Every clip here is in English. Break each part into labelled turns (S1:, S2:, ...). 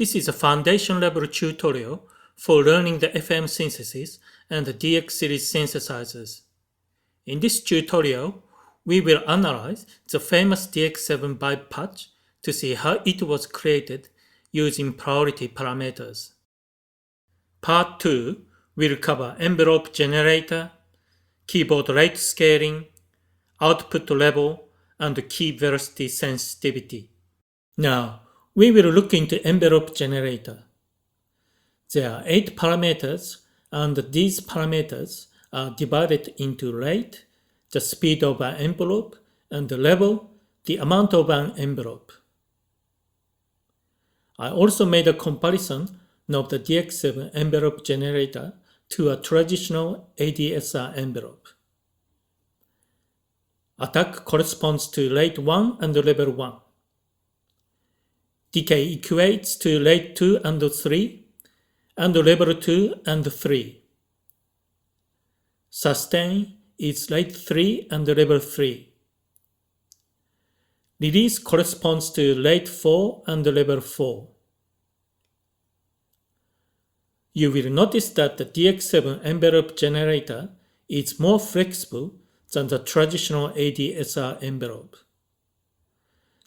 S1: This is a foundation level tutorial for learning the FM synthesis and the DX series synthesizers. In this tutorial, we will analyze the famous DX7 byte patch to see how it was created using priority parameters. Part 2 will cover envelope generator, keyboard rate scaling, output level, and key velocity sensitivity. Now, we will look into envelope generator. There are 8 parameters, and these parameters are divided into rate, the speed of an envelope, and the level, the amount of an envelope. I also made a comparison of the DX7 envelope generator to a traditional ADSR envelope. Attack corresponds to rate 1 and level 1. Decay equates to rate 2 and 3, and level 2 and 3. Sustain is rate 3 and level 3. Release corresponds to rate 4 and level 4. You will notice that the DX7 envelope generator is more flexible than the traditional ADSR envelope.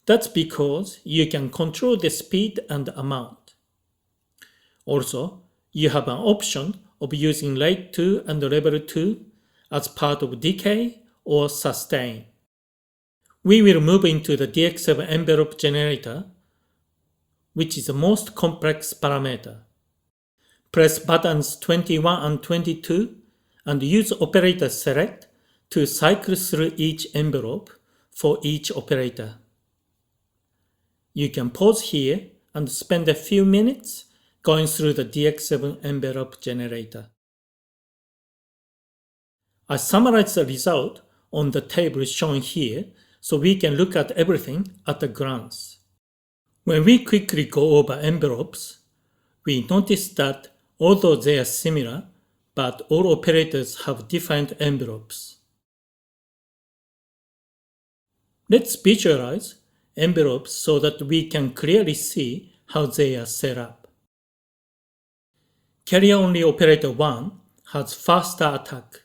S1: That's because you can control the speed and amount. Also, you have an option of using rate 2 and level 2 as part of decay or sustain. We will move into the DX7 envelope generator, which is the most complex parameter. Press buttons 21 and 22 and use operator select to cycle through each envelope for each operator. You can pause here and spend a few minutes going through the DX7 envelope generator. I summarized the result on the table shown here so we can look at everything at a glance. When we quickly go over envelopes, we notice that although they are similar, but all operators have different envelopes. Let's visualize envelopes so that we can clearly see how they are set up. Carrier-only operator 1 has faster attack,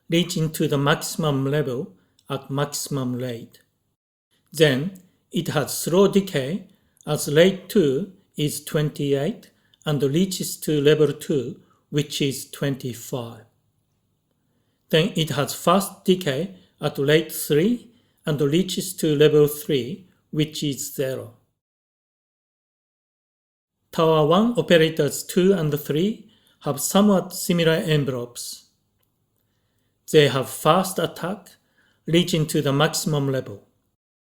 S1: reaching to the maximum level at maximum rate. Then it has slow decay as rate 2 is 28 and reaches to level 2, which is 25. Then it has fast decay at rate 3 and reaches to level 3, which is 0. Tower 1 operators 2 and 3 have somewhat similar envelopes. They have fast attack, reaching to the maximum level.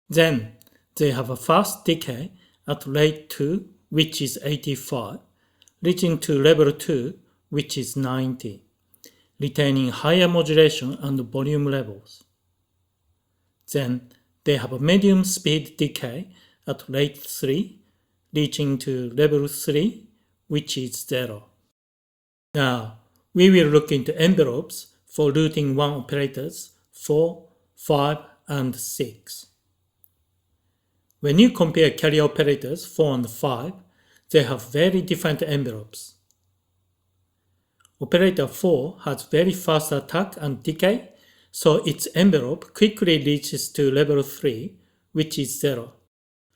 S1: Then they have a fast decay at rate 2, which is 85, reaching to level 2, which is 90, retaining higher modulation and volume levels. Then they have a medium speed decay at rate 3, reaching to level 3, which is 0. Now, we will look into envelopes for routing 1 operators 4, 5, and 6. When you compare carrier operators 4 and 5, they have very different envelopes. Operator 4 has very fast attack and decay, so its envelope quickly reaches to level 3, which is 0.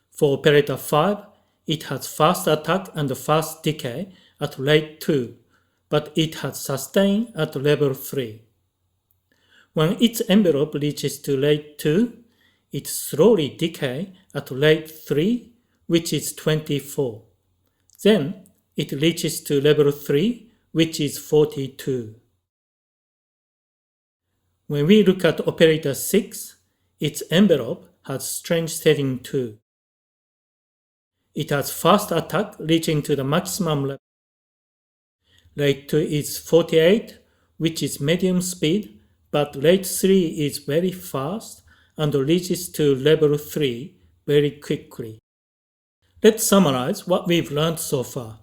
S1: For operator 5, it has fast attack and fast decay at rate 2, but it has sustain at level 3. When its envelope reaches to rate 2, it slowly decays at rate 3, which is 24. Then it reaches to level 3, which is 42. When we look at operator 6, its envelope has strange setting too. It has fast attack reaching to the maximum level. Rate 2 is 48, which is medium speed, but rate 3 is very fast and reaches to level 3 very quickly. Let's summarize what we've learned so far.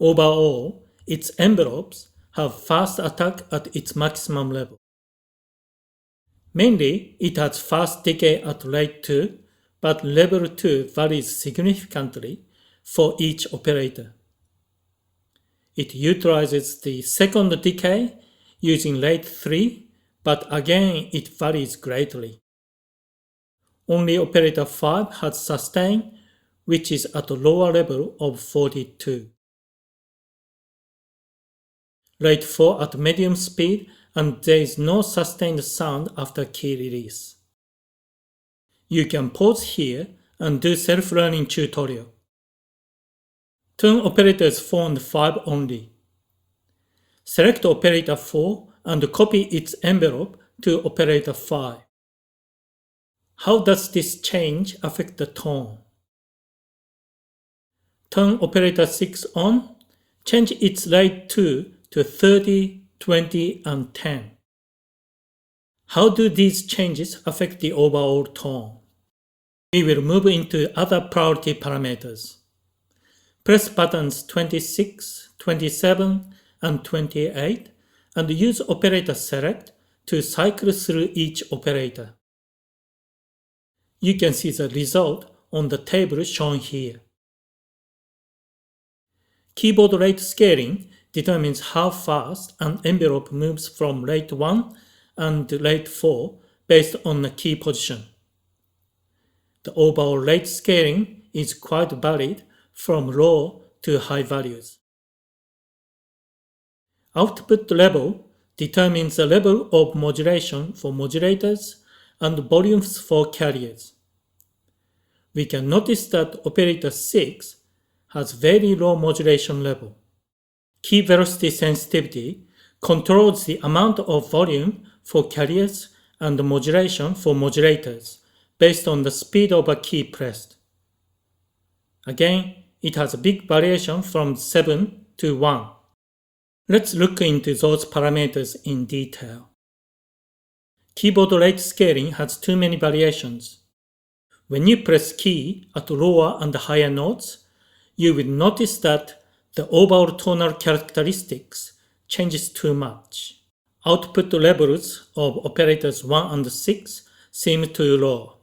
S1: Overall, its envelopes have fast attack at its maximum level. Mainly, it has fast decay at rate 2, but level 2 varies significantly for each operator. It utilizes the second decay using rate 3, but again it varies greatly. Only operator 5 has sustain, which is at a lower level of 42. Rate 4 at medium speed, and there is no sustained sound after key release. You can pause here and do self-learning tutorial. Turn operators 4 and 5 only. Select operator 4 and copy its envelope to operator 5. How does this change affect the tone? Turn operator 6 on, change its rate 2 to 30, 20, and 10. How do these changes affect the overall tone? We will move into other priority parameters. Press buttons 26, 27, and 28 and use operator select to cycle through each operator. You can see the result on the table shown here. Keyboard rate scaling determines how fast an envelope moves from rate 1 and rate 4 based on the key position. The overall rate scaling is quite varied from low to high values. Output level determines the level of modulation for modulators and volumes for carriers. We can notice that operator 6 has very low modulation level. Key velocity sensitivity controls the amount of volume for carriers and modulation for modulators based on the speed of a key pressed. Again, it has a big variation from 7 to 1. Let's look into those parameters in detail. Keyboard rate scaling has too many variations. When you press key at lower and higher notes, you will notice that the overall tonal characteristics changes too much. Output levels of operators 1 and 6 seem too low.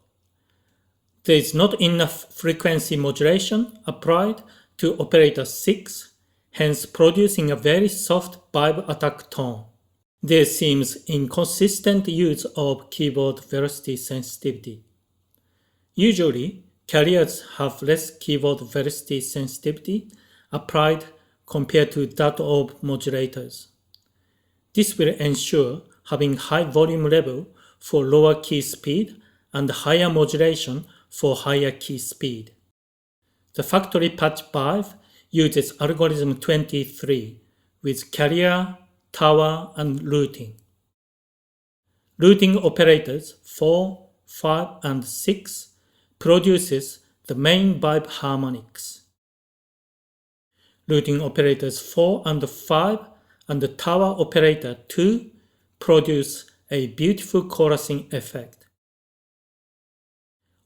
S1: There is not enough frequency modulation applied to operator 6, hence producing a very soft vibe attack tone. There seems inconsistent use of keyboard velocity sensitivity. Usually, carriers have less keyboard velocity sensitivity applied compared to that of modulators. This will ensure having high volume level for lower key speed and higher modulation for higher key speed. The factory patch valve uses algorithm 23 with carrier, tower, and routing. Routing operators 4, 5, and 6 produces the main vibe harmonics. Routing operators 4 and 5 and the tower operator 2 produce a beautiful chorusing effect.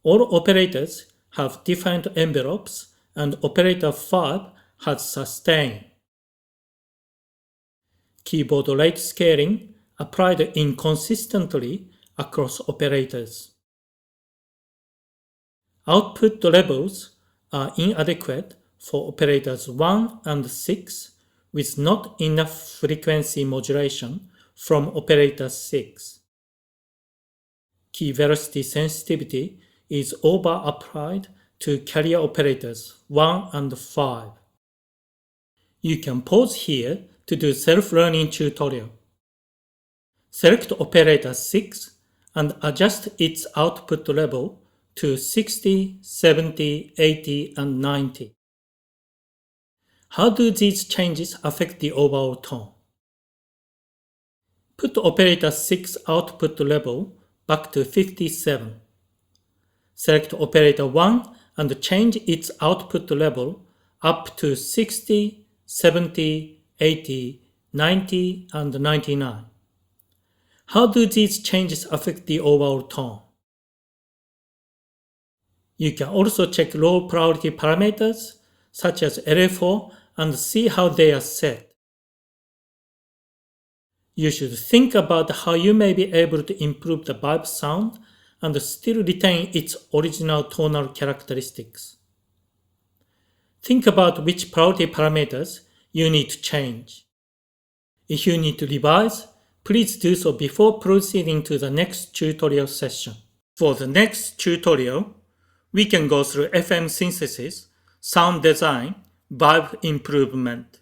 S1: All operators have different envelopes and operator 5 has sustain. Keyboard rate scaling applied inconsistently across operators. Output levels are inadequate for operators 1 and 6 with not enough frequency modulation from operator 6. Key velocity sensitivity is over-applied to carrier operators 1 and 5. You can pause here to do self-learning tutorial. Select operator 6 and adjust its output level to 60, 70, 80, and 90. How do these changes affect the overall tone? Put operator 6 output level back to 57. Select operator 1 and change its output level up to 60, 70, 80, 90, and 99. How do these changes affect the overall tone? You can also check low priority parameters such as LFO and see how they are set. You should think about how you may be able to improve the vibe sound and still retain its original tonal characteristics. Think about which priority parameters you need to change. If you need to revise, please do so before proceeding to the next tutorial session. For the next tutorial, we can go through FM synthesis, sound design, vibe improvement.